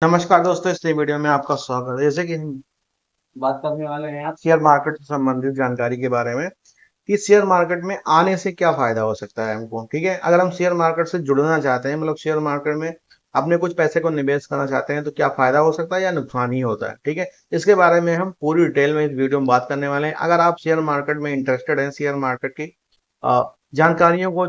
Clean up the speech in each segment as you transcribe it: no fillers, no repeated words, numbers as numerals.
नमस्कार दोस्तों, इस नई वीडियो में आपका स्वागत है। जैसे कि हम बात करने वाले हैं आज शेयर मार्केट से संबंधित जानकारी के बारे में कि शेयर मार्केट में आने से क्या फायदा हो सकता है हमको। ठीक है, अगर हम शेयर मार्केट से जुड़ना चाहते हैं, मतलब शेयर मार्केट में अपने कुछ पैसे को निवेश करना चाहते हैं, तो क्या फायदा हो सकता है या नुकसान ही होता है। ठीक है, इसके बारे में हम पूरी डिटेल में इस वीडियो में बात करने वाले हैं। अगर आप शेयर मार्केट में इंटरेस्टेड हैं, शेयर मार्केट की जानकारियों को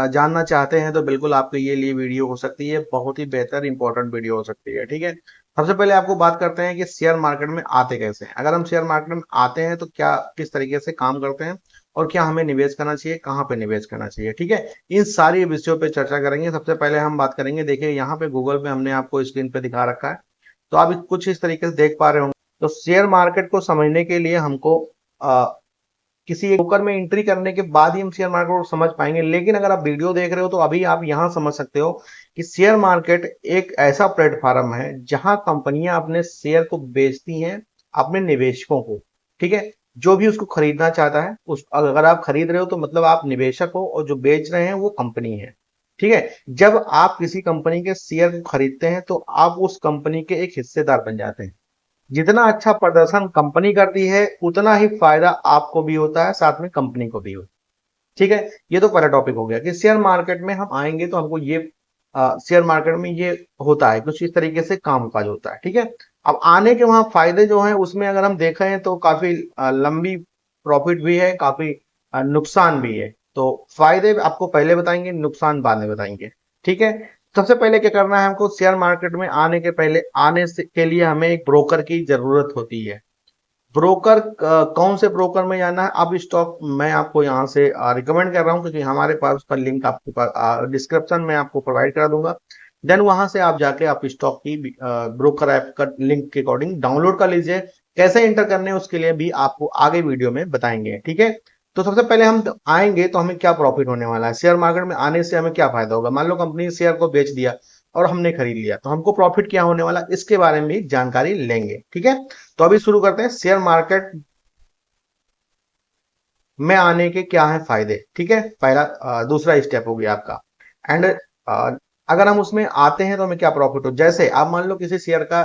जानना चाहते हैं, तो बिल्कुल आपके लिए वीडियो हो सकती है। बहुत ही बेहतर इंपॉर्टेंट वीडियो हो सकती है। ठीक है, सबसे पहले आपको बात करते हैं कि शेयर मार्केट में आते कैसे हैं। अगर हम शेयर मार्केट में आते हैं तो क्या किस तरीके से काम करते हैं और क्या हमें निवेश करना चाहिए, कहाँ पे निवेश करना चाहिए। ठीक है, इन सारी विषयों पे चर्चा करेंगे। सबसे पहले हम बात करेंगे, देखिए यहाँ पे गूगल पे हमने आपको स्क्रीन पे दिखा रखा है, तो आप कुछ इस तरीके से देख पा रहे होंगे। तो शेयर मार्केट को समझने के लिए हमको किसी एक ब्रोकर में एंट्री करने के बाद ही हम शेयर मार्केट को समझ पाएंगे। लेकिन अगर आप वीडियो देख रहे हो तो अभी आप यहां समझ सकते हो कि शेयर मार्केट एक ऐसा प्लेटफॉर्म है जहां कंपनियां अपने शेयर को बेचती हैं अपने निवेशकों को। ठीक है, जो भी उसको खरीदना चाहता है, उस अगर आप खरीद रहे हो तो मतलब आप निवेशक हो, और जो बेच रहे हैं वो कंपनी है। ठीक है, जब आप किसी कंपनी के शेयर को खरीदते हैं तो आप उस कंपनी के एक हिस्सेदार बन जाते हैं। जितना अच्छा प्रदर्शन कंपनी करती है उतना ही फायदा आपको भी होता है, साथ में कंपनी को भी होता है। ठीक है, ये तो पहला टॉपिक हो गया कि शेयर मार्केट में हम आएंगे तो हमको ये शेयर मार्केट में ये होता है, कुछ इस तरीके से काम काज होता है। ठीक है, अब आने के वहां फायदे जो हैं उसमें अगर हम देखें तो काफी लंबी प्रॉफिट भी है, काफी नुकसान भी है। तो फायदे आपको पहले बताएंगे, नुकसान बाद में बताएंगे। ठीक है, सबसे पहले क्या करना है हमको, शेयर मार्केट में आने के पहले आने से के लिए हमें एक ब्रोकर की जरूरत होती है। ब्रोकर कौन से ब्रोकर में जाना है, अब स्टॉक मैं आपको यहाँ से रिकमेंड कर रहा हूँ, क्योंकि हमारे पास उसका लिंक आपके पास डिस्क्रिप्शन में आपको प्रोवाइड करा दूंगा। देन वहां से आप जाके आप स्टॉक की ब्रोकर ऐप का लिंक के अकॉर्डिंग डाउनलोड कर लीजिए। कैसे एंटर करने हैं उसके लिए भी आपको आगे वीडियो में बताएंगे। ठीक है, तो सबसे पहले हम आएंगे तो हमें क्या प्रॉफिट होने वाला है, शेयर मार्केट में आने से हमें क्या फायदा होगा। मान लो कंपनी शेयर को बेच दिया और हमने खरीद लिया, तो हमको प्रॉफिट क्या होने वाला, इसके बारे में भी जानकारी लेंगे। ठीक है, तो अभी शुरू करते हैं, शेयर मार्केट में आने के क्या है फायदे। ठीक है, पहला दूसरा स्टेप हो गया आपका। एंड अगर हम उसमें आते हैं तो हमें क्या प्रॉफिट हो, जैसे आप मान लो किसी शेयर का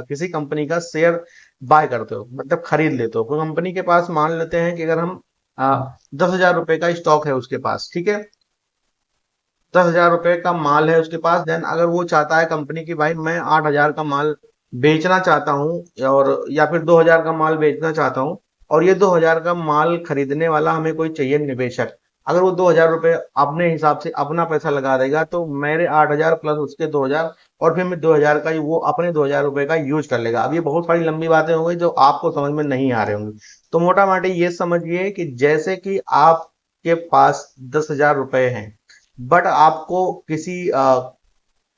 किसी कंपनी का शेयर बाय करते हो, मतलब खरीद लेते हो। कोई कंपनी के पास मान लेते हैं कि अगर हम 10,000 रुपए का स्टॉक है उसके पास। ठीक है, 10,000 रुपए का माल है उसके पास। देन अगर वो चाहता है कंपनी की, भाई मैं 8,000 का माल बेचना चाहता हूँ, और या फिर 2,000 का माल बेचना चाहता हूँ, और ये 2,000 का माल खरीदने वाला हमें कोई चाहिए निवेशक। अगर वो 2,000 रुपए अपने हिसाब से अपना पैसा लगा देगा तो मेरे 8,000 प्लस उसके 2,000, और फिर मैं 2,000 का वो अपने 2,000 रुपए का यूज कर लेगा। अब ये बहुत सारी लंबी बातें हो गई जो आपको समझ में नहीं आ रही होंगी। तो मोटा मोटी ये समझिए कि जैसे कि आपके पास 10,000 रुपए हैं, बट आपको किसी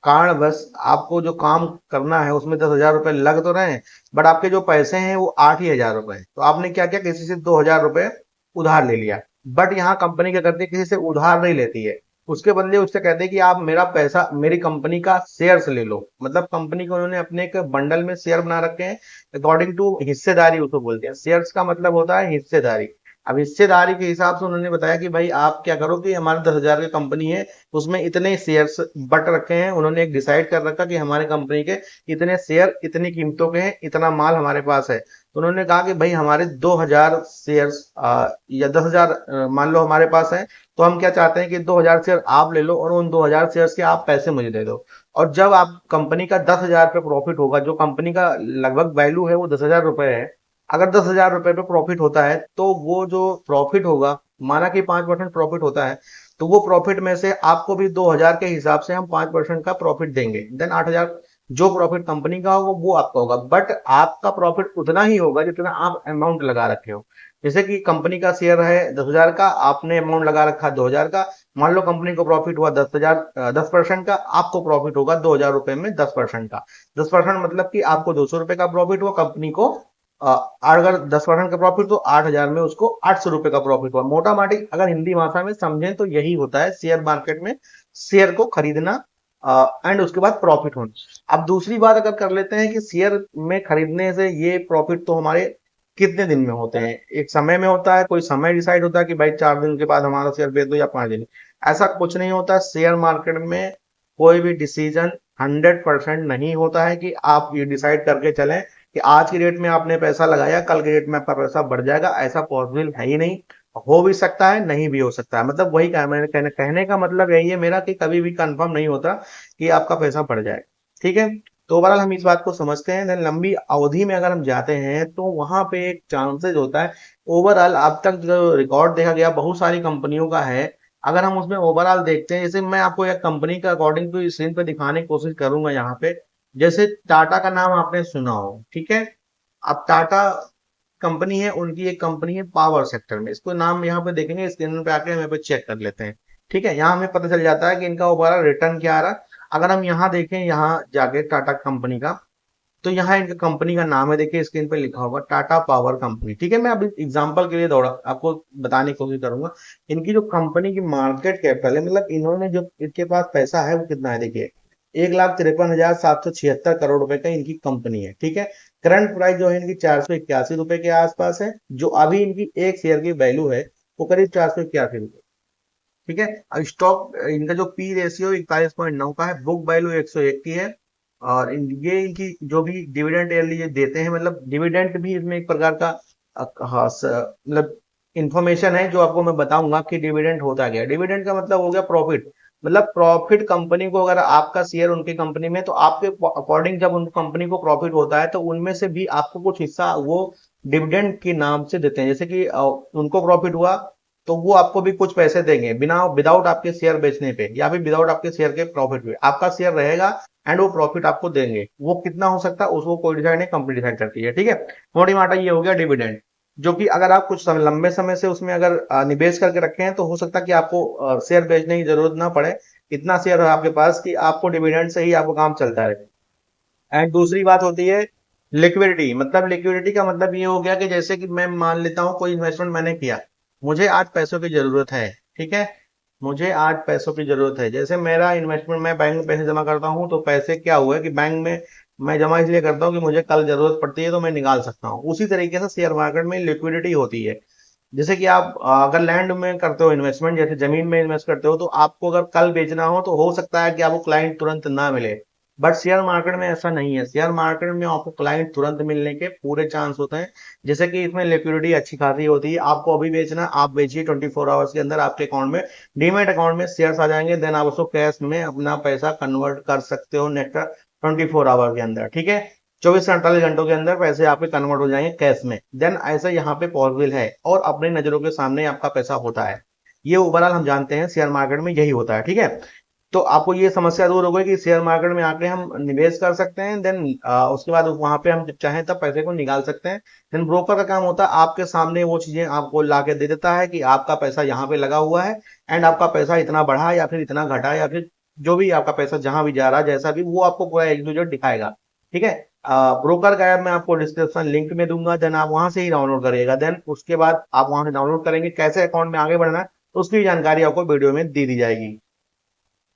कारणवश आपको जो काम करना है उसमें 10,000 रुपए लग तो रहे हैं, बट आपके जो पैसे हैं वो 8 ही हजार रुपए हैं। तो आपने क्या किया, किसी से 2,000 रुपए उधार ले लिया। बट यहाँ कंपनी क्या करती है, किसी से उधार नहीं लेती है, उसके बदले उससे कहते हैं कि आप मेरा पैसा मेरी कंपनी का शेयर्स ले लो। मतलब कंपनी को उन्होंने अपने एक बंडल में शेयर बना रखे हैं, अकॉर्डिंग टू हिस्सेदारी उसको बोलते हैं। शेयर्स का मतलब होता है हिस्सेदारी। अब हिस्सेदारी के हिसाब से उन्होंने बताया कि भाई आप क्या करो कि हमारे 10,000 की कंपनी है, उसमें इतने शेयर्स बट रखे हैं। उन्होंने एक डिसाइड कर रखा कि हमारे कंपनी के इतने शेयर इतनी कीमतों के हैं, इतना माल हमारे पास है। तो उन्होंने कहा कि भाई हमारे 2,000 शेयर्स या 10,000 मान लो हमारे पास है, तो हम क्या चाहते हैं कि 2,000 शेयर आप ले लो और उन 2,000 शेयर्स के आप पैसे मुझे दे दो। और जब आप कंपनी का 10,000 पे प्रॉफिट होगा, जो कंपनी का लगभग वैल्यू है वो 10,000 रुपए है, अगर 10,000 रुपए पे प्रॉफिट होता है तो वो जो प्रॉफिट होगा, माना कि 5% प्रॉफिट होता है, तो वो प्रॉफिट में से आपको भी 2,000 के हिसाब से हम 5% का प्रॉफिट देंगे। देन 8,000 जो प्रॉफिट कंपनी का होगा वो आपका होगा, बट आपका प्रॉफिट उतना ही होगा जितना आप अमाउंट लगा रखे हो। जैसे कि कंपनी का शेयर है 10,000 का, आपने अमाउंट लगा रखा 2,000 का। मान लो कंपनी को प्रॉफिट हुआ 10,000, 10% का, आपको प्रॉफिट होगा 2,000 रुपए में 10% का। 10% मतलब कि आपको 200 रुपए का प्रॉफिट हुआ, कंपनी को अगर 10% का प्रॉफिट तो 8,000 में उसको 800 रुपए का प्रॉफिट हुआ। मोटा मोटी अगर हिंदी भाषा में समझें तो यही होता है शेयर मार्केट में, शेयर को खरीदना एंड उसके बाद प्रॉफिट होना। अब दूसरी बात अगर कर लेते हैं कि शेयर में खरीदने से ये प्रॉफिट तो हमारे कितने दिन में होते हैं, एक समय में होता है, कोई समय डिसाइड होता है कि भाई 4 दिन के बाद हमारा शेयर बेच दो या 5 दिन। ऐसा कुछ नहीं होता शेयर मार्केट में। कोई भी डिसीजन 100% नहीं होता है कि आप ये डिसाइड करके चलें कि आज की डेट में आपने पैसा लगाया, कल की डेट में आपका पैसा बढ़ जाएगा। ऐसा पॉसिबल है ही नहीं। हो भी सकता है, नहीं भी हो सकता है। मतलब वही कहा मैंने, कहने का मतलब यही है मेरा कि कभी भी कंफर्म नहीं होता कि आपका पैसा बढ़ जाए। ठीक है। तो ओवरऑल हम इस बात को समझते हैं। देन लंबी अवधि में अगर हम जाते हैं तो वहां पे एक चांसेस होता है। ओवरऑल अब तक जो रिकॉर्ड देखा गया बहुत सारी कंपनियों का है, अगर हम उसमें ओवरऑल देखते हैं, जैसे मैं आपको एक कंपनी का अकॉर्डिंग टू स्क्रीन पे दिखाने की कोशिश करूंगा यहाँ पे। जैसे टाटा का नाम आपने सुना हो, ठीक है। अब टाटा कंपनी है, उनकी एक कंपनी है पावर सेक्टर में, इसको नाम यहाँ पे देखेंगे स्क्रीन पे आके हम यहाँ पे चेक कर लेते हैं। ठीक है, यहाँ हमें पता चल जाता है कि इनका ओवरऑल रिटर्न क्या आ रहा है। अगर हम यहाँ देखें, यहाँ जाके टाटा कंपनी का, तो यहाँ इनका कंपनी का नाम है, देखिए स्क्रीन पे लिखा होगा टाटा पावर कंपनी। ठीक है, मैं अभी एग्जांपल के लिए दौड़ा आपको बताने की कोशिश करूंगा। इनकी जो कंपनी की मार्केट कैपिटल है, मतलब इन्होंने जो इनके पास पैसा है वो कितना है, देखिए 1,53,776 करोड़ रुपए का इनकी कंपनी है। ठीक है। करंट प्राइस जो है इनकी 481 रुपए के आसपास है। जो अभी इनकी एक शेयर की वैल्यू है वो करीब 481 रुपए। ठीक है। अब स्टॉक इनका जो पी रेशियो 41.9 का है, बुक वैल्यू 101 की है। और ये इनकी जो भी डिविडेंड ईयरली ये देते हैं, मतलब डिविडेंड भी इसमें एक प्रकार का हाँ, मतलब इंफॉर्मेशन है जो आपको मैं बताऊंगा कि डिविडेंड होता क्या है। डिविडेंड का मतलब हो गया प्रॉफिट। मतलब प्रॉफिट कंपनी को, अगर आपका शेयर उनकी कंपनी में, तो आपके अकॉर्डिंग जब उन कंपनी को प्रॉफिट होता है तो उनमें से भी आपको कुछ हिस्सा वो डिविडेंड के नाम से देते हैं। जैसे कि उनको प्रॉफिट हुआ तो वो आपको भी कुछ पैसे देंगे, बिना विदाउट आपके शेयर बेचने पे या फिर विदाउट आपके शेयर के प्रॉफिट पे आपका शेयर रहेगा एंड वो प्रॉफिट आपको देंगे। वो कितना हो सकता है उसको कोई डिसाइड नहीं, कंपनी डिसाइड करती है। ठीक है। मोटी माटा ये हो गया डिविडेंड, जो कि अगर आप कुछ समय, लंबे समय से उसमें अगर निवेश करके रखे हैं तो हो सकता है कि आपको शेयर बेचने की जरूरत ना पड़े। इतना शेयर है आपके पास कि आपको डिविडेंड से ही आपको काम चलता रहे। एंड दूसरी बात होती है लिक्विडिटी। मतलब लिक्विडिटी का मतलब ये हो गया कि जैसे कि मैं मान लेता हूं कोई इन्वेस्टमेंट मैंने किया, मुझे आज पैसों की जरूरत है। ठीक है। मुझे आज पैसों की जरूरत है, जैसे मेरा इन्वेस्टमेंट, मैं बैंक में पैसे जमा करता हूं तो पैसे क्या हुआ कि बैंक में मैं जमा इसलिए करता हूं कि मुझे कल जरूरत पड़ती है तो मैं निकाल सकता हूं। उसी तरीके से शेयर मार्केट में लिक्विडिटी होती है। जैसे कि आप अगर लैंड में करते हो इन्वेस्टमेंट, जैसे जमीन में इन्वेस्ट करते हो, तो आपको अगर कल बेचना हो तो हो सकता है कि आपको क्लाइंट तुरंत ना मिले। बट शेयर मार्केट में ऐसा नहीं है। शेयर मार्केट में आपको क्लाइंट तुरंत मिलने के पूरे चांस होते हैं। जैसे कि इसमें लिक्विडिटी अच्छी खासी होती है। आपको अभी बेचना, आप बेचिए, 24 आवर्स के अंदर आपके अकाउंट में, डीमेट अकाउंट में शेयर्स आ जाएंगे। देन आप उसको कैश में अपना पैसा कन्वर्ट कर सकते हो नेक्स्ट 24 आवर के अंदर। ठीक है। 24 से 48 घंटों के अंदर पैसे आपके कन्वर्ट हो जाएंगे कैश में। देन ऐसा यहाँ पे पॉसिबल है और अपनी नजरों के सामने आपका पैसा होता है। ये ओवरऑल हम जानते हैं शेयर मार्केट में यही होता है। ठीक है। तो आपको ये समस्या दूर हो गई कि शेयर मार्केट में आके हम निवेश कर सकते हैं। देन उसके बाद वहां पे हम जब चाहें तब पैसे को निकाल सकते हैं। देन ब्रोकर का काम होता है आपके सामने वो चीजें आपको ला के दे देता है कि आपका पैसा यहाँ पे लगा हुआ है एंड आपका पैसा इतना बढ़ा या फिर इतना घटा, या फिर जो भी आपका पैसा जहां भी जा रहा है जैसा भी, वो आपको पूरा एक दूसरे दिखाएगा। ठीक है। ब्रोकर का ऐप मैं आपको डिस्क्रिप्शन लिंक में दूंगा, देन आप वहां से ही डाउनलोड करिएगा। देन उसके बाद आप वहां से डाउनलोड करेंगे, कैसे अकाउंट में आगे बढ़ना है उसकी जानकारी आपको वीडियो में दे दी जाएगी।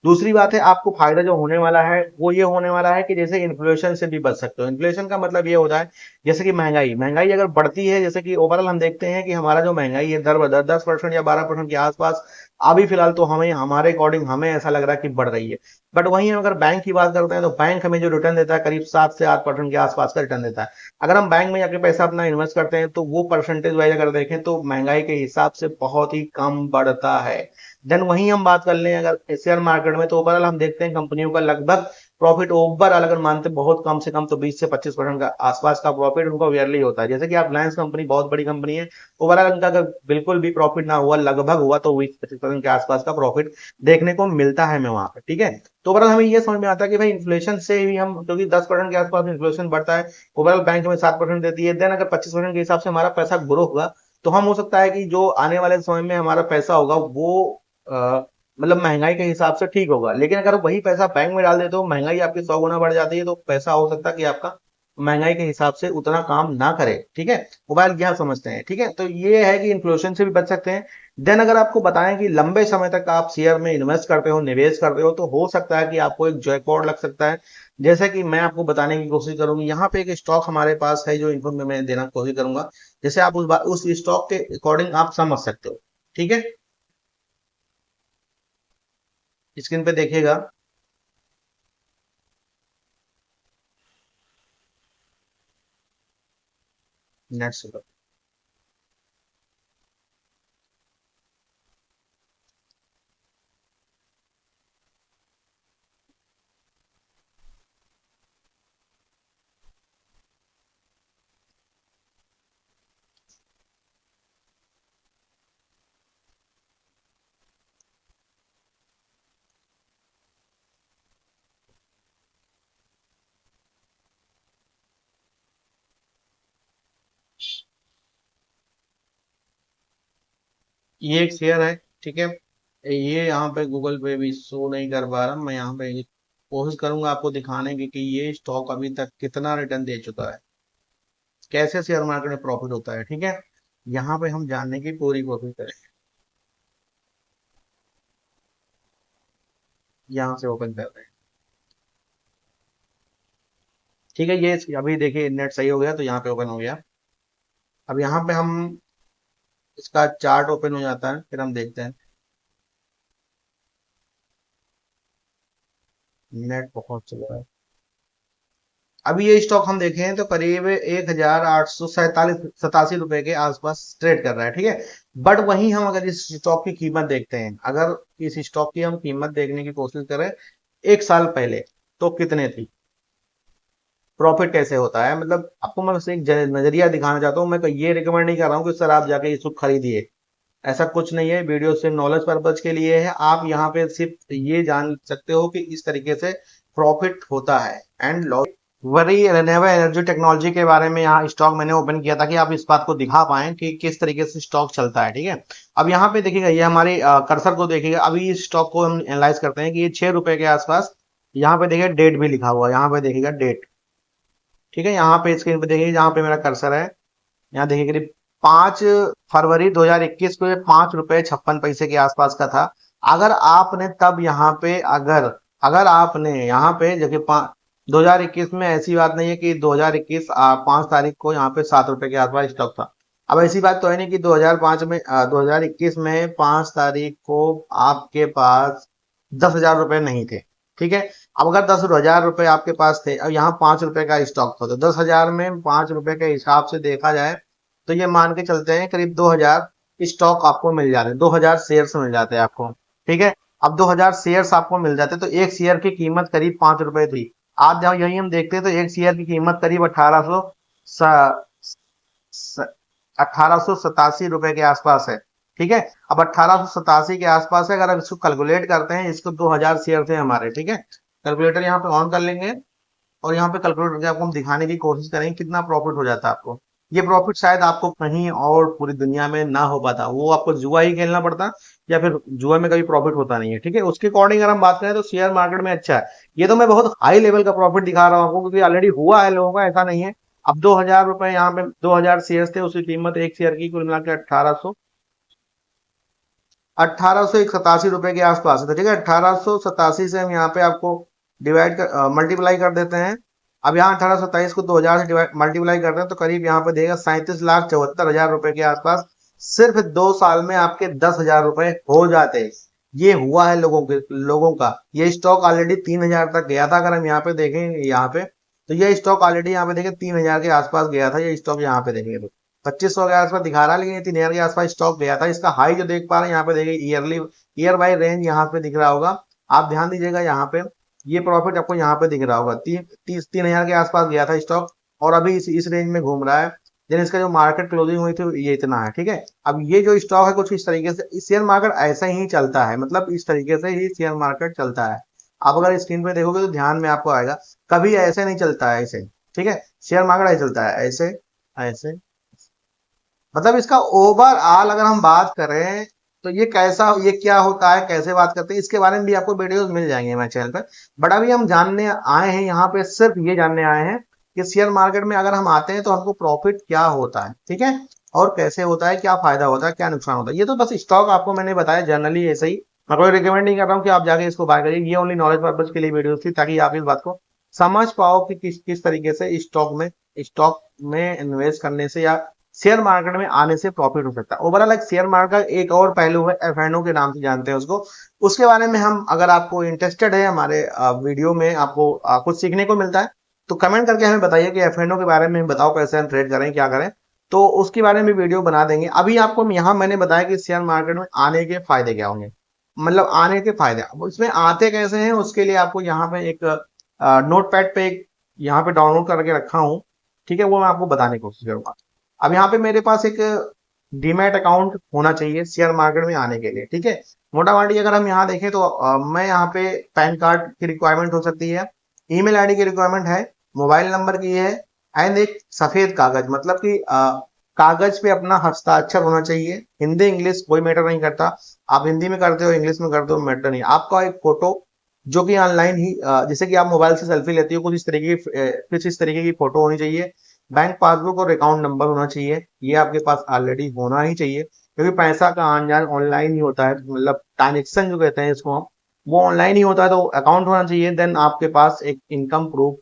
दूसरी बात है, आपको फायदा जो होने वाला है वो ये होने वाला है कि जैसे इन्फ्लेशन से भी बच सकते हो। इन्फ्लेशन का मतलब ये होता है जैसे कि महंगाई महंगाई अगर बढ़ती है, जैसे कि ओवरऑल हम देखते हैं कि हमारा जो महंगाई है दर बदर 10% या 12% के आसपास, अभी फिलहाल तो हमें, हमारे अकॉर्डिंग हमें ऐसा लग रहा है कि बढ़ रही है। बट वहीं अगर बैंक की बात करते हैं तो बैंक हमें जो रिटर्न देता है करीब 7 से 8% के आसपास का रिटर्न देता है। अगर हम बैंक में जाके पैसा अपना इन्वेस्ट करते हैं तो वो परसेंटेज वाइज अगर देखें तो महंगाई के हिसाब से बहुत ही कम बढ़ता है। देन वहीं हम बात कर लें अगर शेयर मार्केट में, तो ओवरऑल हम देखते हैं कंपनियों का लगभग प्रॉफिट ओवरऑल अगर मानते हैं बहुत कम से कम तो 20 से 25% का आसपास का प्रॉफिट उनका ईयरली होता है। जैसे कि आप रिलायंस कंपनी बहुत बड़ी कंपनी है, ओवरऑल उनका अगर बिल्कुल भी प्रॉफिट ना हुआ, लगभग हुआ तो 20-25% के आसपास का प्रॉफिट देखने को मिलता है हमें वहां पर। ठीक है। तो ओवरऑल हमें ये समझ में आता है कि भाई इन्फ्लेशन से भी हम, क्योंकि 10% के आसपास इन्फ्लेशन बढ़ता है, ओवरऑल बैंक हमें 7% देती है। देन अगर 25% के हिसाब से हमारा पैसा ग्रो होगा तो हम, हो सकता है कि जो आने वाले समय में हमारा पैसा होगा वो मतलब महंगाई के हिसाब से ठीक होगा। लेकिन अगर वही पैसा बैंक में डाल देते हो, महंगाई आपकी 100 गुना बढ़ जाती है, तो पैसा हो सकता है कि आपका महंगाई के हिसाब से उतना काम ना करे। ठीक है। मोबाइल क्या समझते हैं। ठीक है। तो ये है कि इन्फ्लेशन से भी बच सकते हैं। देन अगर आपको बताएं कि लंबे समय तक आप शेयर में इन्वेस्ट करते हो, निवेश करते हो, तो हो सकता है कि आपको एक जैकपॉट लग सकता है। जैसे कि मैं आपको बताने की कोशिश करूंगी, यहाँ पे एक स्टॉक हमारे पास है जो इन्फॉर्मेशन मैं देना कोशिश करूंगा। जैसे आप उस स्टॉक के अकॉर्डिंग आप समझ सकते हो। ठीक है। स्क्रीन पे देखिएगा। नेट से करो। ये एक शेयर है, ठीक है। ये यहाँ पे गूगल पे भी शो नहीं कर पा रहा, मैं यहाँ पे कोशिश करूंगा आपको दिखाने की कि ये स्टॉक अभी तक कितना रिटर्न दे चुका है, कैसे शेयर मार्केट में प्रॉफिट होता है, ठीक है। यहाँ पे हम जानने की पूरी कोशिश करेंगे। यहाँ से ओपन कर रहे हैं, ठीक है। ये अभी देखिए नेट सही हो गया तो यहाँ पे ओपन हो गया। अब यहाँ पे हम इसका चार्ट ओपन हो जाता है, फिर हम देखते हैं। नेट बहुत चल रहा है। अभी ये स्टॉक हम देखें तो करीब 1,847 के आसपास ट्रेड कर रहा है, ठीक है। बट वहीं हम अगर इस स्टॉक की कीमत देखते हैं, अगर इस स्टॉक की हम कीमत देखने की कोशिश करें एक साल पहले, तो कितने थी, प्रॉफिट कैसे होता है, मतलब आपको मैं बस एक नजरिया दिखाना चाहता हूँ। मैं ये रिकमेंड नहीं कर रहा हूँ कि सर आप जाके इस खरीदिए, ऐसा कुछ नहीं है। वीडियो सिर्फ नॉलेज पर्पज के लिए है। आप यहाँ पे सिर्फ ये जान सकते हो कि इस तरीके से प्रॉफिट होता है and loss. Worry renewable energy technology के बारे में यहाँ स्टॉक मैंने ओपन किया था कि आप इस बात को दिखा पाएं कि किस तरीके से स्टॉक चलता है, ठीक है। अब यहाँ पे देखिएगा, ये हमारे कर्सर को देखिएगा। अभी इस स्टॉक को हम एनालाइज करते हैं कि ये 6 रुपए के आसपास, यहाँ पे देखिए डेट भी लिखा हुआ है, यहाँ पे देखिएगा डेट, ठीक है। यहाँ पे स्क्रीन पे देखिए, जहाँ पे मेरा कर्सर है, यहाँ देखिए करीब 5 फरवरी 2021 को 5 रुपए 56 पैसे के आसपास का था। अगर आपने तब यहाँ पे अगर अगर आपने यहाँ पे देखिए 2021 में, ऐसी बात नहीं है कि 2021 5 तारीख को यहाँ पे 7 रुपए के आसपास स्टॉक था। अब ऐसी बात तो है नहीं कि 2005 में 2021 में 5 तारीख को आपके पास 10,000 रुपए नहीं थे, ठीक है। अब अगर 10,000 रुपए आपके पास थे, अब यहाँ 5 रुपए का स्टॉक था, तो 10,000 में 5 रुपए के हिसाब से देखा जाए तो ये मान के चलते हैं करीब 2,000 स्टॉक आपको मिल जाते हैं, 2,000 शेयर्स मिल जाते हैं आपको, ठीक है। अब 2,000 शेयर्स आपको मिल जाते हैं तो एक शेयर की कीमत करीब 5 रुपए थी। आज जब यही हम देखते हैं तो एक शेयर की कीमत करीब 1887 रुपए के आसपास है, ठीक है। अब 1887 के आसपास है। अगर हम इसको कैलकुलेट करते हैं, इसको 2,000 शेयर थे हमारे, ठीक है। कैलकुलेटर यहाँ पे ऑन कर लेंगे और यहाँ पे कैलकुलेट करके आपको हम दिखाने की कोशिश करेंगे कितना प्रॉफिट हो जाता है आपको। ये प्रॉफिट शायद आपको कहीं और पूरी दुनिया में ना हो पाता, वो आपको जुआ ही खेलना पड़ता, या फिर जुआ में कभी प्रॉफिट होता नहीं है, ठीक है। उसके अकॉर्डिंग अगर हम बात करें तो शेयर मार्केट में अच्छा है। ये तो मैं बहुत हाई लेवल का प्रॉफिट दिखा रहा हूँ आपको, क्योंकि ऑलरेडी हुआ है लोगों का, ऐसा नहीं है। अब 2,000 रुपए यहाँ पे 2,000 शेयर थे, उसकी कीमत एक शेयर की कुल मिला के 1,887 रुपए के आसपास था, ठीक है। 1,887 से हम यहाँ पे आपको डिवाइड कर मल्टीप्लाई कर देते हैं। अब यहाँ 1827 को 2,000 से डिवाइड मल्टीप्लाई करते हैं तो करीब यहाँ पे देगा 37,74,000 रुपए के आसपास। सिर्फ 2 साल में आपके 10,000 रुपए हो जाते। ये हुआ है लोगों का। ये स्टॉक ऑलरेडी 3,000 तक गया था। अगर हम यहाँ पे देखें, यहाँ पे तो ये स्टॉक ऑलरेडी यहाँ पे देखें 3,000 के आसपास गया था। ये स्टॉक यहाँ पे देखेंगे तो 2,500 के आसपास दिखा रहा है, लेकिन ये 3,000 के आसपास स्टॉक गया था। इसका हाई जो देख पा रहे हैं यहाँ पे देखिए, ईयर बाय रेंज यहाँ पे दिख रहा होगा। आप ध्यान दीजिएगा, यहाँ पे ये प्रॉफिट आपको यहाँ पे दिख रहा होगा। 3,000 के आसपास गया था स्टॉक और अभी इस रेंज में घूम रहा है। लेकिन इसका जो मार्केट क्लोजिंग हुई थी ये इतना है, ठीक है। अब ये जो स्टॉक है कुछ इस तरीके से, शेयर मार्केट ऐसा ही चलता है, मतलब इस तरीके से ही शेयर मार्केट चलता है। आप अगर स्क्रीन पे देखोगे तो ध्यान में आपको आएगा, कभी ऐसे नहीं चलता है ऐसे, ठीक है। शेयर मार्केट ऐसे चलता है, ऐसे ऐसे। मतलब इसका ओवरऑल अगर हम बात करें तो ये कैसा, ये क्या होता है, कैसे बात करते हैं, इसके बारे में भी आपको वीडियोस मिल जाएंगे हमारे चैनल पर। बट अभी हम जानने आए हैं यहाँ पे, सिर्फ ये जानने आए हैं कि शेयर मार्केट में अगर हम आते हैं तो हमको प्रॉफिट क्या होता है, ठीक है, और कैसे होता है, क्या फायदा होता है, क्या नुकसान होता है। ये तो बस स्टॉक आपको मैंने बताया जनरली ऐसे ही। मैं कोई रिकमेंड नहीं कर रहा हूँ कि आप जाके इसको बाय करिए। ये ओनली नॉलेज पर्पज के लिए वीडियो थी, ताकि आप इस बात को समझ पाओ कि किस किस तरीके से स्टॉक में इन्वेस्ट करने से या शेयर मार्केट में आने से प्रॉफिट हो सकता है। ओवरऑल एक शेयर मार्केट का एक और पहलू है, एफएनओ के नाम से जानते हैं उसको। उसके बारे में हम, अगर आपको इंटरेस्टेड है हमारे वीडियो में, आपको कुछ सीखने को मिलता है, तो कमेंट करके हमें बताइए कि एफएनओ के बारे में बताओ, कैसे हम ट्रेड करें, क्या करें। तो उसके बारे में वीडियो बना देंगे। अभी आपको यहाँ मैंने बताया कि शेयर मार्केट में आने के फायदे क्या होंगे, मतलब आने के फायदे। अब इसमें आते कैसे हैं उसके लिए आपको यहाँ पे एक नोटपैड पे एक यहाँ पे डाउनलोड करके रखा हूँ, ठीक है, वो मैं आपको बताने की कोशिश करूंगा। अब यहाँ पे मेरे पास एक डीमैट अकाउंट होना चाहिए शेयर मार्केट में आने के लिए, ठीक है। मोटा मोटी अगर हम यहाँ देखें तो मैं यहाँ पे पैन कार्ड की रिक्वायरमेंट हो सकती है, ईमेल आईडी की रिक्वायरमेंट है, मोबाइल नंबर की है, एंड एक सफेद कागज, मतलब कि कागज पे अपना हस्ताक्षर होना चाहिए। हिंदी इंग्लिश कोई मैटर नहीं करता, आप हिंदी में करते हो इंग्लिश में करते हो मैटर नहीं। आपका एक फोटो जो कि ऑनलाइन ही जैसे कि आप मोबाइल से सेल्फी लेती हो, कुछ इस तरीके की फोटो होनी चाहिए। बैंक पासबुक और अकाउंट नंबर होना चाहिए, ये आपके पास ऑलरेडी होना ही चाहिए, क्योंकि पैसा का आन जान ऑनलाइन ही होता है, मतलब ट्रांजेक्शन जो कहते हैं इसको हम, वो ऑनलाइन ही होता है। तो अकाउंट होना चाहिए। देन आपके पास एक इनकम प्रूफ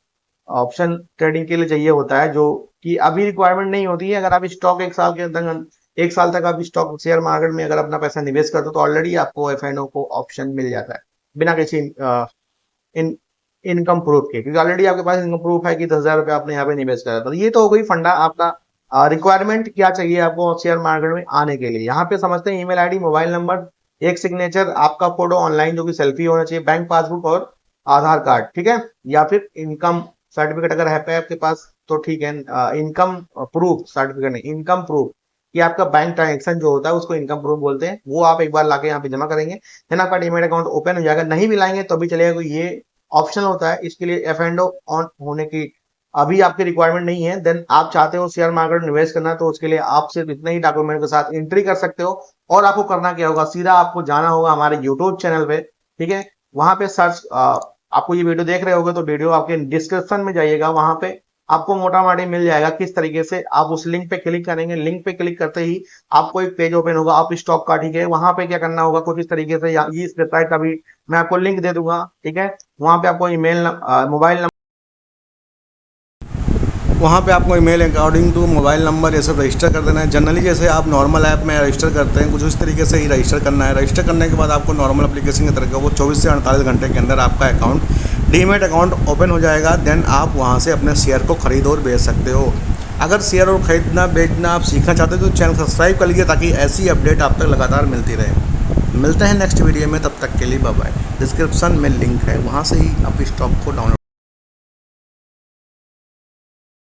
ऑप्शन ट्रेडिंग के लिए चाहिए होता है, जो कि अभी रिक्वायरमेंट नहीं होती है। अगर आप स्टॉक एक साल तक आप स्टॉक शेयर मार्केट में अगर अपना पैसा निवेश करते हो तो ऑलरेडी आपको एफ को ऑप्शन मिल जाता है बिना किसी इन इनकम प्रूफ के, क्योंकि ऑलरेडी आपके पास इनकम प्रूफ है कि 10,000 रुपये आपने यहाँ पे निवेश करा था। ये तो हो गई फंडा आपका। रिक्वायरमेंट क्या चाहिए आपको शेयर मार्केट में आने के लिए, यहाँ पे समझते हैं ईमेल आईडी, मोबाइल नंबर, एक सिग्नेचर, आपका फोटो ऑनलाइन जो कि सेल्फी होना चाहिए, बैंक पासबुक और आधार कार्ड, ठीक है, या फिर इनकम सर्टिफिकेट अगर है आपके पास तो ठीक है। इनकम प्रूफ सर्टिफिकेट नहीं, इनकम प्रूफ, कि आपका बैंक ट्रांजेक्शन जो होता है उसको इनकम प्रूफ बोलते हैं, वो आप एक बार लाके यहाँ पे जमा करेंगे, देन आपका डीमैट अकाउंट ओपन हो जाएगा। नहीं भी लाएंगे तो भी चलेगा, ये ऑप्शन होता है। इसके लिए एफ एंड ऑन होने की अभी आपकी रिक्वायरमेंट नहीं है। देन आप चाहते हो शेयर मार्केट में निवेश करना, तो उसके लिए आप सिर्फ इतने ही डॉक्यूमेंट के साथ एंट्री कर सकते हो। और आपको करना क्या होगा, सीधा आपको जाना होगा हमारे यूट्यूब चैनल पे, ठीक है, वहां पे सर्च, आपको ये वीडियो देख रहे होगे तो वीडियो आपके डिस्क्रिप्शन में जाइएगा, वहां पे आपको मोटा मोटी मिल जाएगा किस तरीके से आप उस लिंक पे क्लिक करेंगे। लिंक पे क्लिक करते ही आपको एक पेज ओपन होगा आप स्टॉक का, ठीक है। वहां पे क्या करना होगा कुछ इस तरीके से, ये इस वेबसाइट का भी मैं आपको लिंक दे दूंगा, ठीक है। वहां पे आपको मोबाइल नंबर, वहाँ पे आपको email according to mobile number ये सब रजिस्टर कर देना है। जनरली जैसे आप नॉर्मल ऐप में रजिस्टर करते हैं कुछ इस तरीके से ही रजिस्टर करना है। रजिस्टर करने के बाद आपको नॉर्मल एप्लीकेशन की तरह वो 24 से 48 घंटे के अंदर आपका अकाउंट डीमैट अकाउंट ओपन हो जाएगा। देन आप वहाँ से अपने शेयर को खरीद और बेच सकते हो। अगर शेयर और खरीदना बेचना आप सीखना चाहते हो तो चैनल सब्सक्राइब कर लीजिए, ताकि ऐसी अपडेट आप तक लगातार मिलती रहे। मिलते हैं नेक्स्ट वीडियो में, तब तक के लिए बाय बाय। डिस्क्रिप्शन में लिंक है, वहाँ से ही आप स्टॉक को डाउनलोड